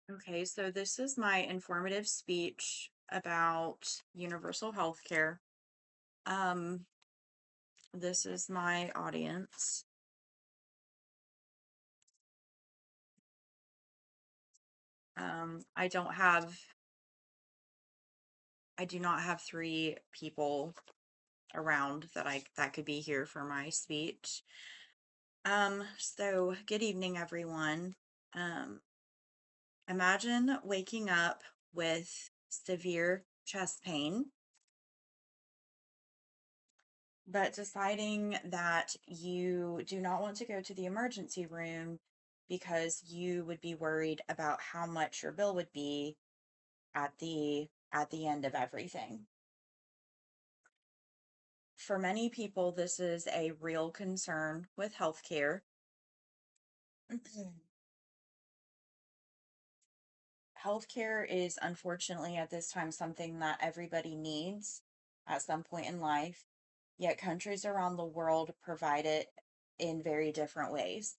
Okay, so this is my informative speech about universal health care. Um, this is my audience. I don't have, I do not have three people around that could be here for my speech. So good evening, everyone. Um, Imagine waking up with severe chest pain, but deciding that you do not want to go to the emergency room because you would be worried about how much your bill would be at the end of everything. For many people, this is a real concern with healthcare. Healthcare is unfortunately at this time something that everybody needs at some point in life, yet countries around the world provide it in very different ways.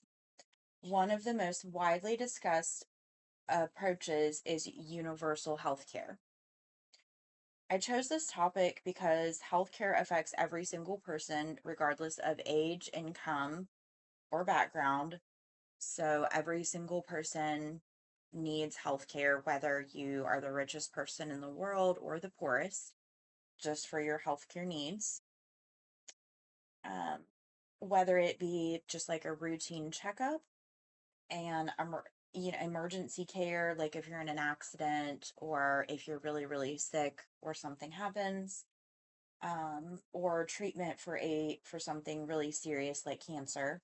One of the most widely discussed approaches is universal healthcare. I chose this topic because healthcare affects every single person, regardless of age, income, or background. So, every single person needs healthcare, whether you are the richest person in the world or the poorest, just for your healthcare needs. Um, whether it be just like a routine checkup and emergency care, like if you're in an accident or if you're really sick or something happens, or treatment for something really serious like cancer.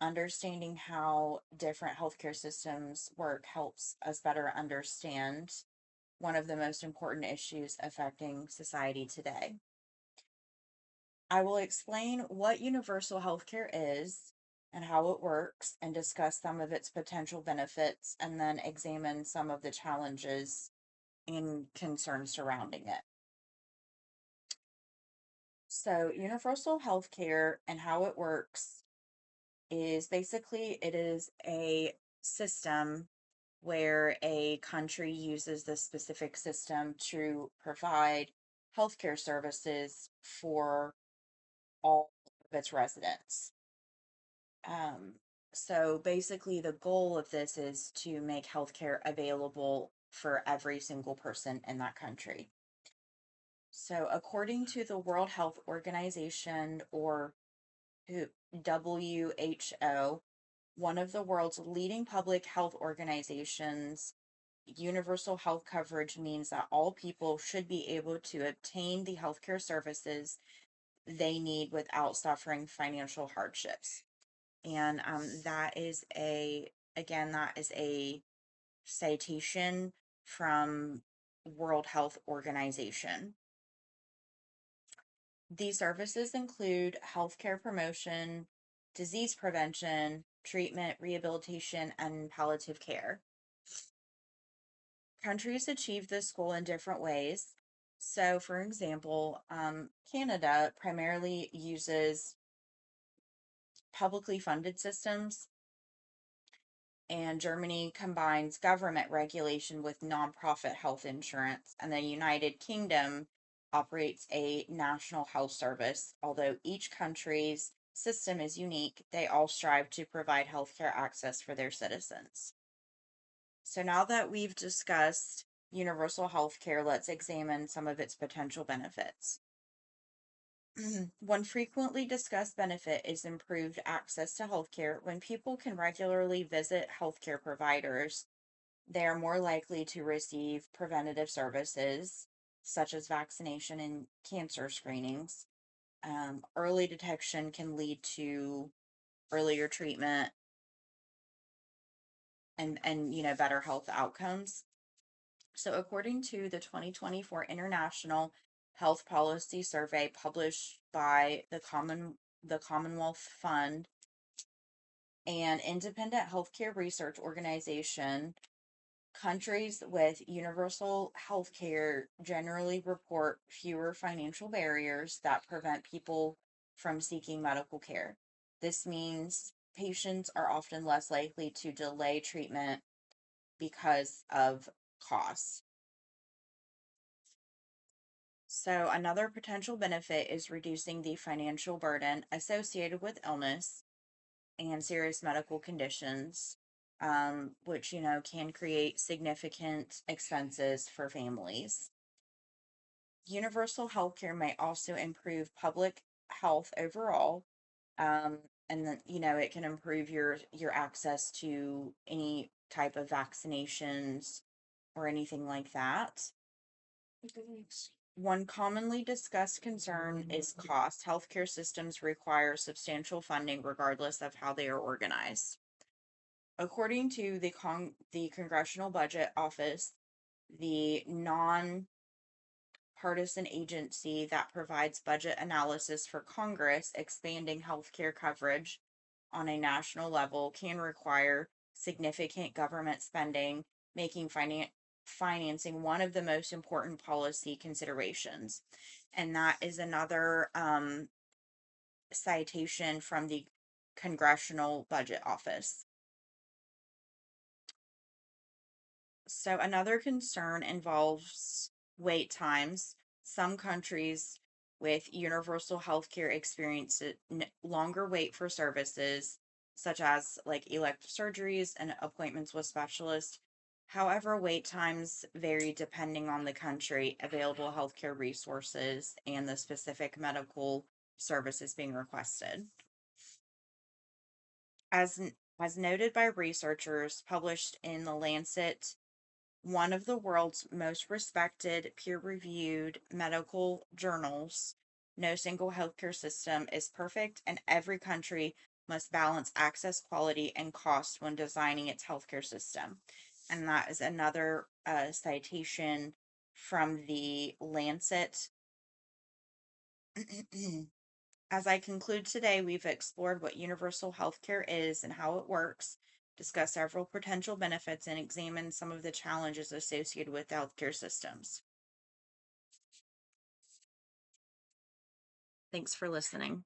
Understanding how different healthcare systems work helps us better understand one of the most important issues affecting society today. I will explain what universal healthcare is and how it works, and discuss some of its potential benefits, and then examine some of the challenges and concerns surrounding it. So, universal healthcare and how it works is basically it is a system where a country uses this specific system to provide healthcare services for all of its residents. Um, so basically, the goal of this is to make healthcare available for every single person in that country. So, according to the World Health Organization, or WHO, one of the world's leading public health organizations, universal health coverage means that all people should be able to obtain the healthcare services they need without suffering financial hardships. And that is a citation from World Health Organization. These services include healthcare promotion, disease prevention, treatment, rehabilitation, and palliative care. Countries achieve this goal in different ways. So, for example, Canada primarily uses publicly funded systems, and Germany combines government regulation with nonprofit health insurance, and the United Kingdom operates a national health service. Although each country's system is unique, they all strive to provide healthcare access for their citizens. So now that we've discussed universal health care, let's examine some of its potential benefits. One frequently discussed benefit is improved access to healthcare. When people can regularly visit healthcare providers, they are more likely to receive preventative services such as vaccination and cancer screenings. Early detection can lead to earlier treatment and better health outcomes. So, according to the 2024 International Health Policy Survey published by the Commonwealth Fund, an independent healthcare research organization, countries with universal healthcare generally report fewer financial barriers that prevent people from seeking medical care. This means patients are often less likely to delay treatment because of costs. So, another potential benefit is reducing the financial burden associated with illness and serious medical conditions, which, can create significant expenses for families. Universal healthcare may also improve public health overall. And then, it can improve your access to any type of vaccinations or anything like that. One commonly discussed concern is cost. Healthcare systems require substantial funding regardless of how they are organized. According to the Congressional Budget Office, the nonpartisan agency that provides budget analysis for Congress, expanding healthcare coverage on a national level can require significant government spending, making financing one of the most important policy considerations. And that is another citation from the Congressional Budget Office. So, another concern involves wait times. Some countries with universal healthcare experience longer wait for services, such as like elective surgeries and appointments with specialists. However, wait times vary depending on the country, available healthcare resources, and the specific medical services being requested. As, as noted by researchers published in The Lancet, one of the world's most respected peer-reviewed medical journals, no single healthcare system is perfect, and every country must balance access, quality, and cost when designing its healthcare system. And that is another citation from the Lancet. As I conclude today, we've explored what universal healthcare is and how it works, discussed several potential benefits, and examined some of the challenges associated with healthcare systems. Thanks for listening.